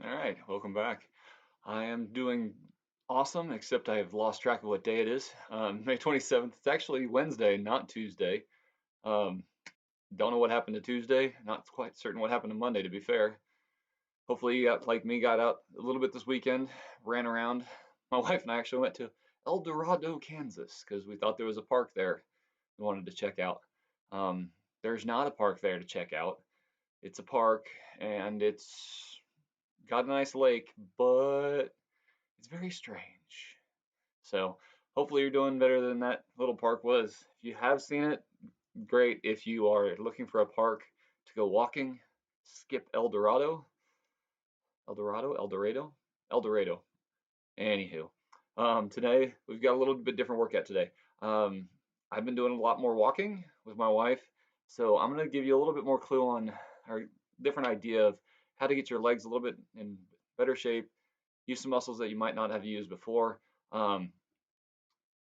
All right, welcome back. I am doing awesome, except I have lost track of what day it is. May 27th. It's actually Wednesday, not Tuesday. Um, don't know what happened to Tuesday. Not quite certain what happened to Monday, to be fair. Hopefully, you got, like me, got out a little bit this weekend, ran around. My wife and I actually went to El Dorado, Kansas, because we thought there was a park there we wanted to check out. Um, there's not a park there to check out. It's a park, and it's got a nice lake, but it's very strange. So hopefully you're doing better than that little park was. If you have seen it, great. If you are looking for a park to go walking, skip El Dorado. El Dorado? El Dorado? El Dorado. Anywho, today we've got a little bit different workout today. Um, I've been doing a lot more walking with my wife, so I'm going to give you a little bit more clue on or different idea of how to get your legs a little bit in better shape, use some muscles that you might not have used before. Um,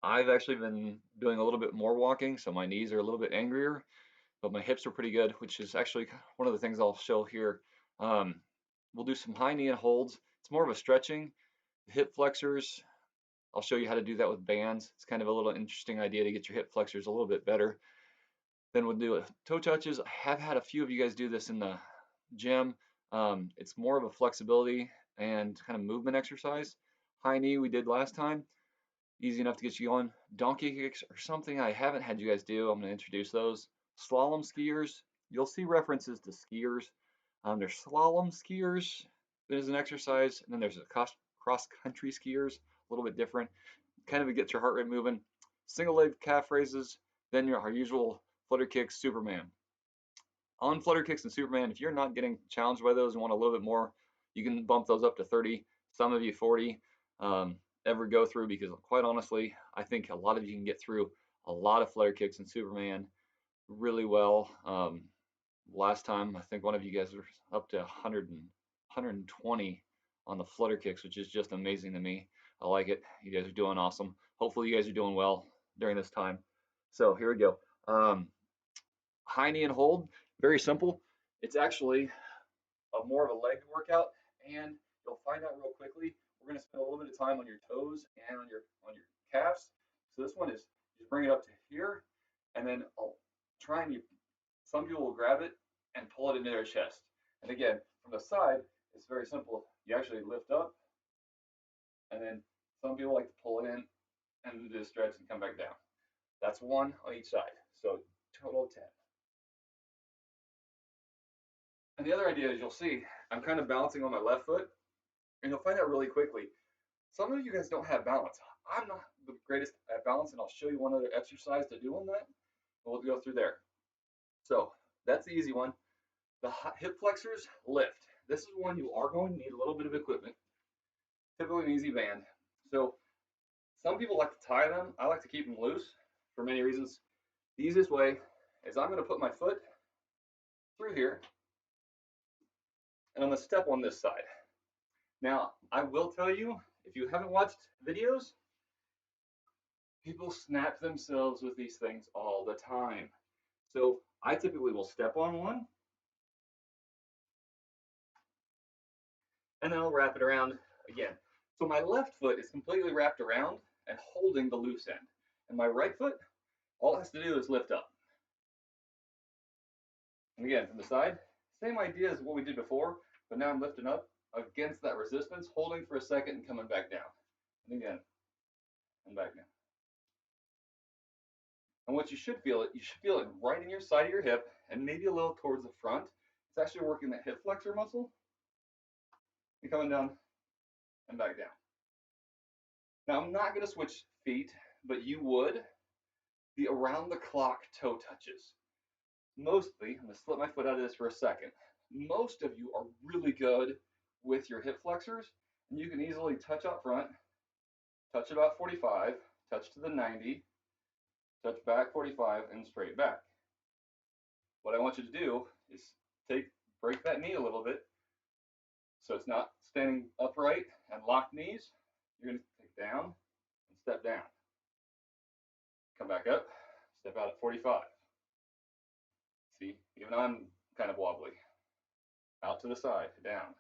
I've actually been doing a little bit more walking, so my knees are a little bit angrier, but my hips are pretty good, which is actually one of the things I'll show here. Um, we'll do some high knee and holds. It's more of a stretching. The hip flexors, I'll show you how to do that with bands. It's kind of a little interesting idea to get your hip flexors a little bit better. Then we'll do toe touches. I have had a few of you guys do this in the gym. It's more of a flexibility and kind of movement exercise. High knee we did last time. Easy enough to get you going. Donkey kicks are something I haven't had you guys do. I'm going to introduce those. Slalom skiers. You'll see references to skiers. There's slalom skiers. There's an exercise, and then there's a cross country skiers. A little bit different. Kind of gets your heart rate moving. Single leg calf raises. Then our usual flutter kicks, Superman. On flutter kicks and Superman, if you're not getting challenged by those and want a little bit more, you can bump those up to 30. Some of you 40. Ever go through, because quite honestly, I think a lot of you can get through a lot of flutter kicks and Superman really well. Last time, I think one of you guys were up to 100 and 120 on the flutter kicks, which is just amazing to me. I like it. You guys are doing awesome. Hopefully, you guys are doing well during this time. So here we go. High knee and hold, very simple. It's actually more of a leg workout, and you'll find out real quickly. We're going to spend a little bit of time on your toes and on your calves. So this one is just bring it up to here, and then I'll try and some people will grab it and pull it into their chest. And again, from the side, it's very simple. You actually lift up, and then some people like to pull it in and do a stretch and come back down. That's one on each side. So total of 10. And the other idea is you'll see I'm kind of balancing on my left foot, and you'll find out really quickly. Some of you guys don't have balance. I'm not the greatest at balance, and I'll show you one other exercise to do on that. We'll go through there. So that's the easy one. The hip flexors lift. This is one you are going to need a little bit of equipment, typically an easy band. So some people like to tie them. I like to keep them loose for many reasons. The easiest way is I'm going to put my foot through here, and I'm going to step on this side. Now, I will tell you, if you haven't watched videos, people snap themselves with these things all the time. So I typically will step on one, and then I'll wrap it around again. So my left foot is completely wrapped around and holding the loose end. And my right foot, all it has to do is lift up. And again, from the side, same idea as what we did before, but now I'm lifting up against that resistance, holding for a second and coming back down. And again, and back down. And what you should feel it right in your side of your hip and maybe a little towards the front. It's actually working that hip flexor muscle. You're coming down and back down. Now I'm not going to switch feet, but you would the around the clock toe touches. Mostly, I'm going to slip my foot out of this for a second. Most of you are really good with your hip flexors, and you can easily touch up front, touch about 45, touch to the 90, touch back 45, and straight back. What I want you to do is break that knee a little bit so it's not standing upright and locked knees. You're going to take down and step down. Come back up, step out at 45. See, even I'm kind of wobbly. Out to the side, down.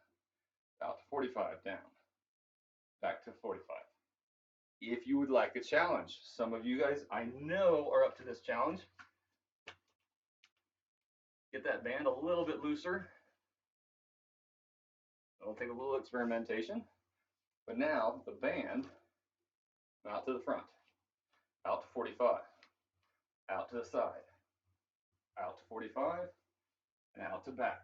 out to 45, down, back to 45. If you would like a challenge, some of you guys I know are up to this challenge. Get that band a little bit looser. It'll take a little experimentation. But now the band, out to the front, out to 45, out to the side, out to 45, and out to back.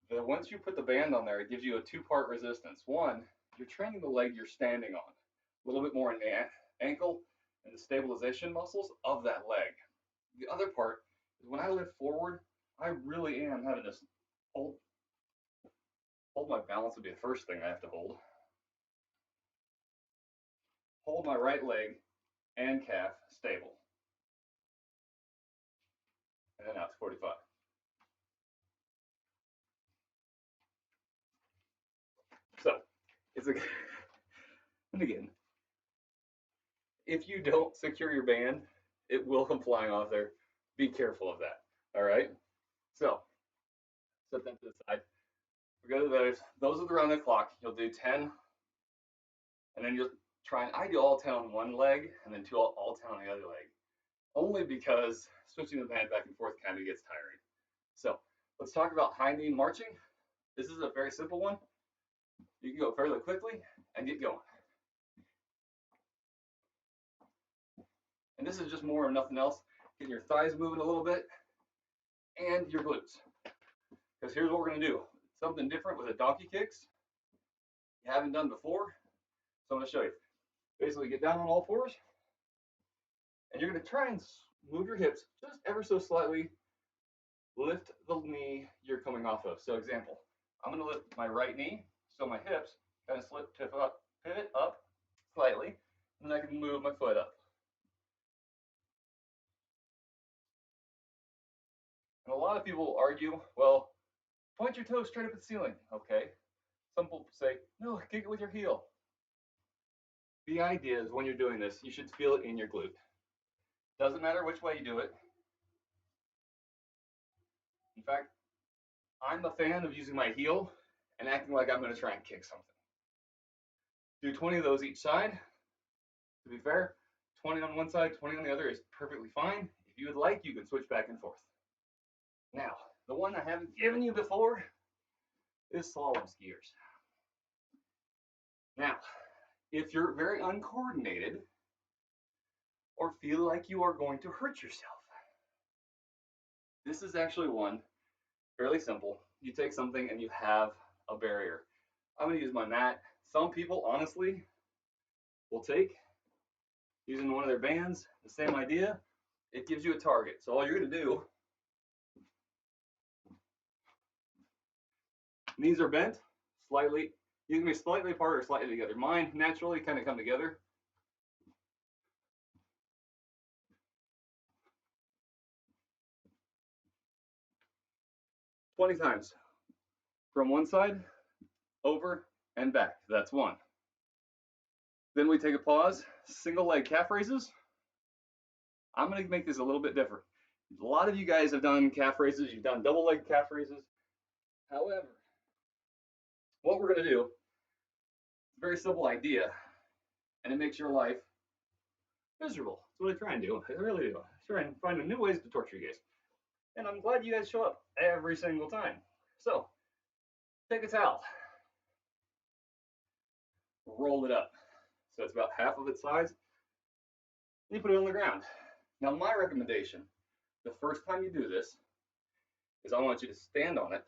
Then once you put the band on there, it gives you a two-part resistance. One, you're training the leg you're standing on, a little bit more in the ankle and the stabilization muscles of that leg. The other part is when I lift forward, I really am having to hold my balance would be the first thing I have to hold. Hold my right leg and calf stable. And then out to 45. So, it's a, and again, if you don't secure your band, it will come flying off there. Be careful of that. All right. So, set that to the side. We go to those are the round the clock. You'll do 10, and then you'll try and I do all 10 on one leg and then all 10 on the other leg. Only because switching the band back and forth kind of gets tiring. So let's talk about high knee marching. This is a very simple one. You can go fairly quickly and get going. And this is just more of nothing else. Getting your thighs moving a little bit and your glutes. Because here's what we're going to do. Something different with the donkey kicks you haven't done before. So I'm going to show you. Basically get down on all fours. And you're going to try and move your hips just ever so slightly. Lift the knee you're coming off of. So example, I'm going to lift my right knee. So my hips kind of pivot up slightly. And then I can move my foot up. And a lot of people argue, well, point your toes straight up at the ceiling. Okay. Some people say, no, kick it with your heel. The idea is when you're doing this, you should feel it in your glute. Doesn't matter which way you do it. In fact, I'm a fan of using my heel and acting like I'm going to try and kick something. Do 20 of those each side. To be fair, 20 on one side, 20 on the other is perfectly fine. If you would like, you can switch back and forth. Now, the one I haven't given you before is slalom skiers. Now, if you're very uncoordinated or feel like you are going to hurt yourself, this is actually one fairly simple. You take something and you have a barrier. I'm going to use my mat. Some people, honestly, will take using one of their bands, the same idea. It gives you a target. So all you're going to do, knees are bent slightly. You can be slightly apart or slightly together. Mine naturally kind of come together. "20 times from one side, over, and back. That's one. Then we take a pause, single leg calf raises. I'm going to make this a little bit different. A lot of you guys have done calf raises. You've done double leg calf raises. However, what we're going to do, it's a very simple idea, and it makes your life miserable. That's what I try and do. I really do. I try and find new ways to torture you guys. And I'm glad you guys show up every single time. So, take a towel, roll it up. So it's about half of its size. And you put it on the ground. Now, my recommendation, the first time you do this, is I want you to stand on it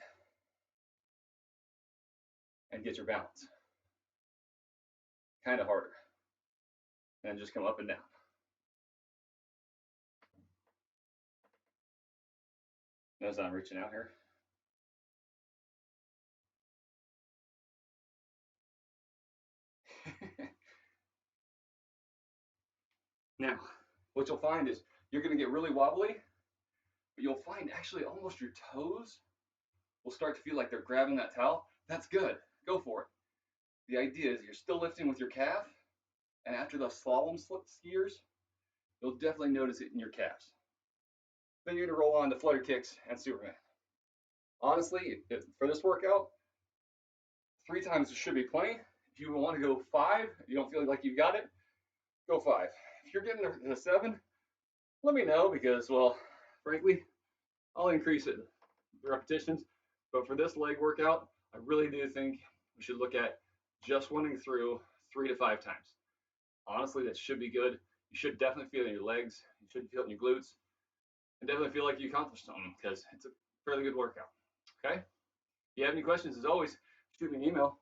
and get your balance. Kind of harder. And just come up and down. Notice I'm reaching out here. Now, what you'll find is you're going to get really wobbly, but you'll find actually almost your toes will start to feel like they're grabbing that towel. That's good. Go for it. The idea is you're still lifting with your calf, and after the slalom skiers, you'll definitely notice it in your calves. Then you're going to roll on to flutter kicks and Superman. Honestly, for this workout, 3 times should be plenty. If you want to go 5, you don't feel like you've got it, go 5. If you're getting to 7, let me know because, well, frankly, I'll increase it the repetitions. But for this leg workout, I really do think we should look at just running through 3 to 5 times. Honestly, that should be good. You should definitely feel it in your legs. You should feel it in your glutes. And definitely feel like you accomplished something because it's a fairly good workout. Okay? If you have any questions, as always, shoot me an email.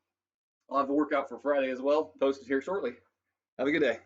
I'll have the workout for Friday as well, posted here shortly. Have a good day.